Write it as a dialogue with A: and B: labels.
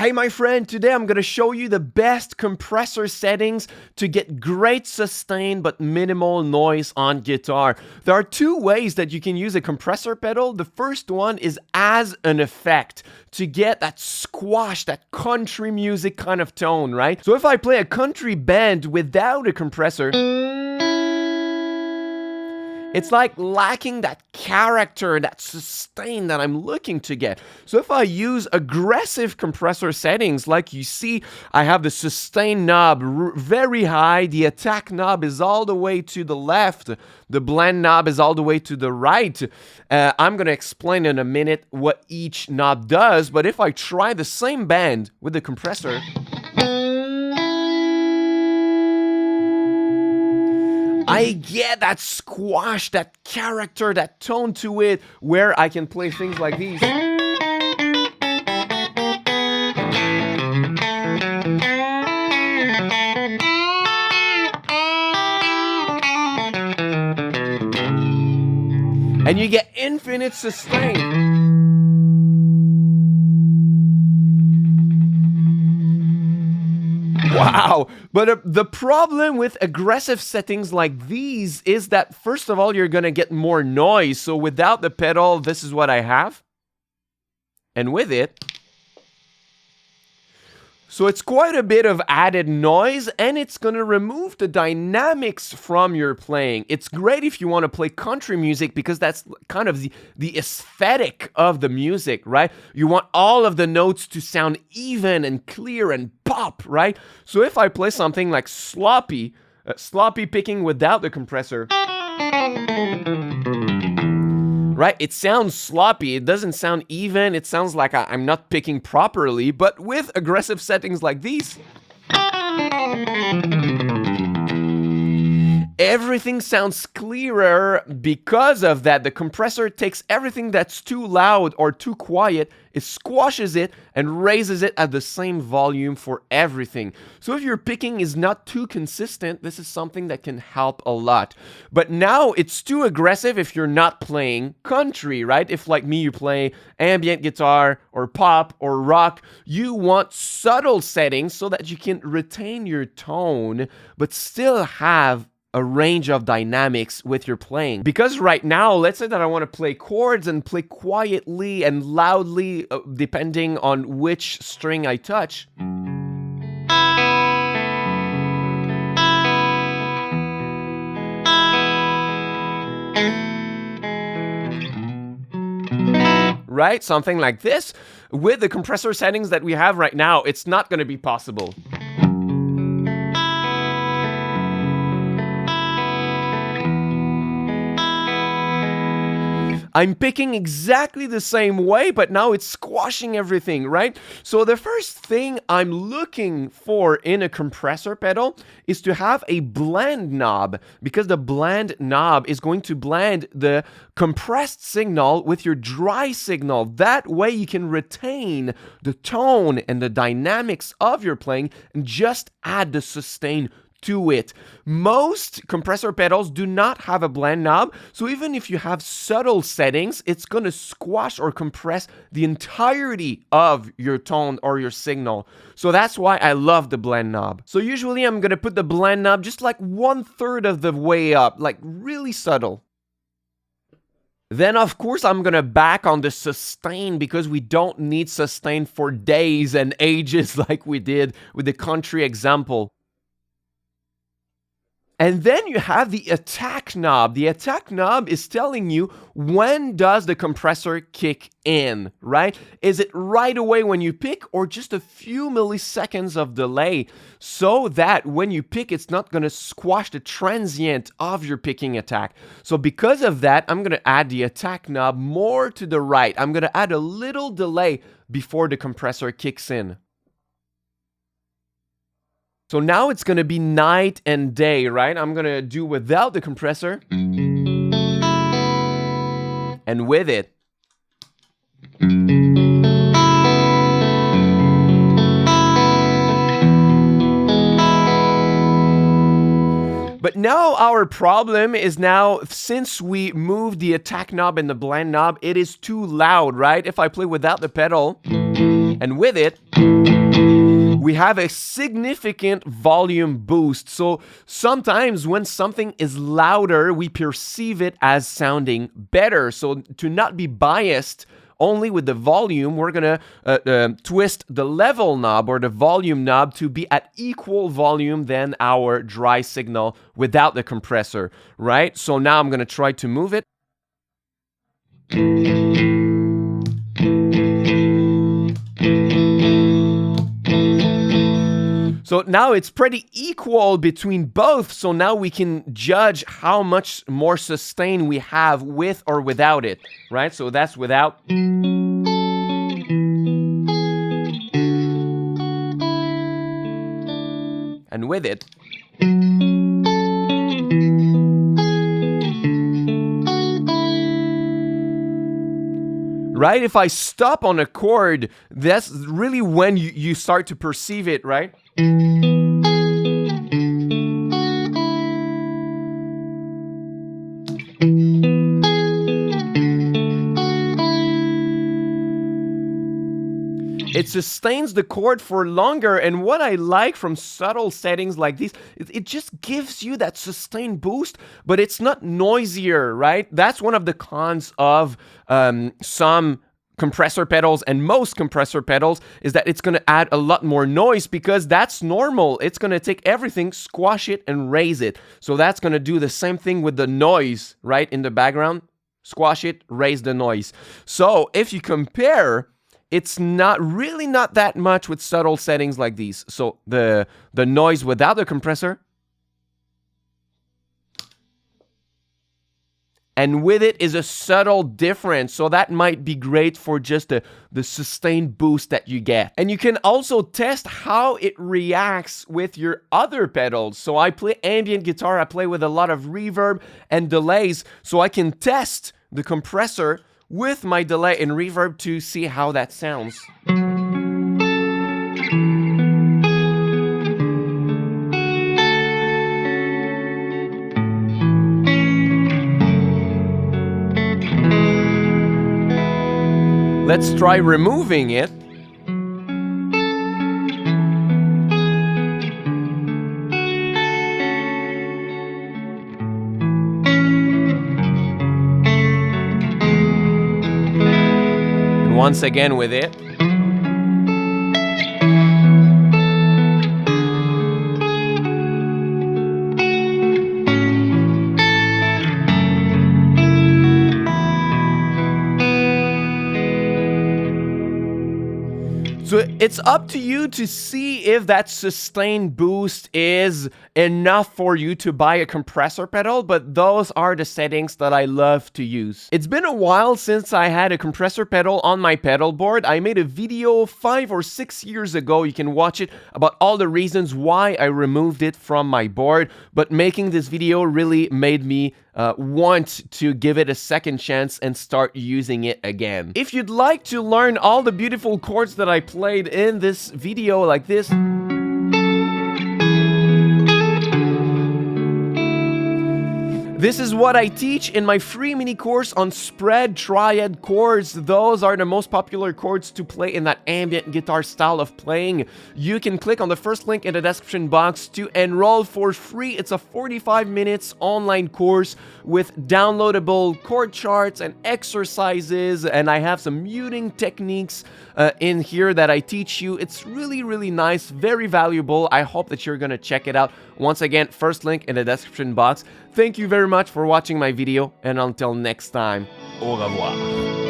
A: Hey my friend, today I'm going to show you the best compressor settings to get great sustain but minimal noise on guitar. There are two ways that you can use a compressor pedal. The first one is as an effect to get that squash, that country music kind of tone, right? So if I play a country band without a compressor, it's like lacking that character, that sustain that I'm looking to get. So if I use aggressive compressor settings, like you see, I have the sustain knob very high, the attack knob is all the way to the left, the blend knob is all the way to the right. I'm going to explain in a minute what each knob does, but if I try the same band with the compressor, I get that squash, that character, that tone to it, where I can play things like these. And you get infinite sustain. Wow, but the problem with aggressive settings like these is that first of all, you're gonna get more noise. So without the pedal, this is what I have. And with it, so it's quite a bit of added noise and it's gonna remove the dynamics from your playing. It's great if you wanna play country music because that's kind of the aesthetic of the music, right? You want all of the notes to sound even and clear and pop, right? So if I play something like sloppy picking without the compressor, right? It sounds sloppy, it doesn't sound even, it sounds like I'm not picking properly, but with aggressive settings like these, everything sounds clearer because of that. The compressor takes everything that's too loud or too quiet, it squashes it and raises it at the same volume for everything. So if your picking is not too consistent, this is something that can help a lot. But now it's too aggressive if you're not playing country, right? If like me, you play ambient guitar or pop or rock, you want subtle settings so that you can retain your tone but still have a range of dynamics with your playing. Because right now, let's say that I want to play chords and play quietly and loudly, depending on which string I touch. Right? Something like this. With the compressor settings that we have right now, it's not going to be possible. I'm picking exactly the same way, but now it's squashing everything, right? So the first thing I'm looking for in a compressor pedal is to have a blend knob, because the blend knob is going to blend the compressed signal with your dry signal. That way you can retain the tone and the dynamics of your playing and just add the sustain to it. Most compressor pedals do not have a blend knob, so even if you have subtle settings, it's going to squash or compress the entirety of your tone or your signal. So that's why I love the blend knob. So usually I'm going to put the blend knob just like 1/3 of the way up, like really subtle. Then, of course, I'm going to back on the sustain because we don't need sustain for days and ages like we did with the country example. And then you have the attack knob. The attack knob is telling you when does the compressor kick in, right? Is it right away when you pick or just a few milliseconds of delay so that when you pick, it's not going to squash the transient of your picking attack. So because of that, I'm going to add the attack knob more to the right. I'm going to add a little delay before the compressor kicks in. So now it's going to be night and day, right? I'm going to do without the compressor. And with it. But now our problem is now, since we moved the attack knob and the blend knob, it is too loud, right? If I play without the pedal, And with it, we have a significant volume boost. So sometimes when something is louder, we perceive it as sounding better. So to not be biased only with the volume, we're gonna twist the level knob or the volume knob to be at equal volume than our dry signal without the compressor, right? So now I'm gonna try to move it. So now it's pretty equal between both, so now we can judge how much more sustain we have with or without it, right? So that's without. And with it. Right? If I stop on a chord, that's really when you start to perceive it, right? It sustains the chord for longer, and what I like from subtle settings like these, it just gives you that sustained boost, but it's not noisier, right? That's one of the cons of some compressor pedals, and most compressor pedals, is that it's going to add a lot more noise, because that's normal. It's going to take everything, squash it, and raise it. So that's going to do the same thing with the noise, right, in the background. Squash it, raise the noise. So if you compare, it's not that much with subtle settings like these. So the noise without the compressor, and with it is a subtle difference. So that might be great for just the sustained boost that you get. And you can also test how it reacts with your other pedals. So I play ambient guitar, I play with a lot of reverb and delays, so I can test the compressor with my delay and reverb to see how that sounds. Let's try removing it. And once again with it. So it's up to you to see if that sustained boost is enough for you to buy a compressor pedal, but those are the settings that I love to use. It's been a while since I had a compressor pedal on my pedal board. I made a video 5 or 6 years ago, you can watch it, about all the reasons why I removed it from my board, but making this video really made me want to give it a second chance and start using it again. If you'd like to learn all the beautiful chords that I played in this video like this, this is what I teach in my free mini course on spread triad chords. Those are the most popular chords to play in that ambient guitar style of playing. You can click on the first link in the description box to enroll for free. It's a 45 minutes online course with downloadable chord charts and exercises, and I have some muting techniques in here that I teach you. It's really, really nice, very valuable. I hope that you're gonna check it out. Once again, first link in the description box. Thank you very much for watching my video, and until next time, au revoir.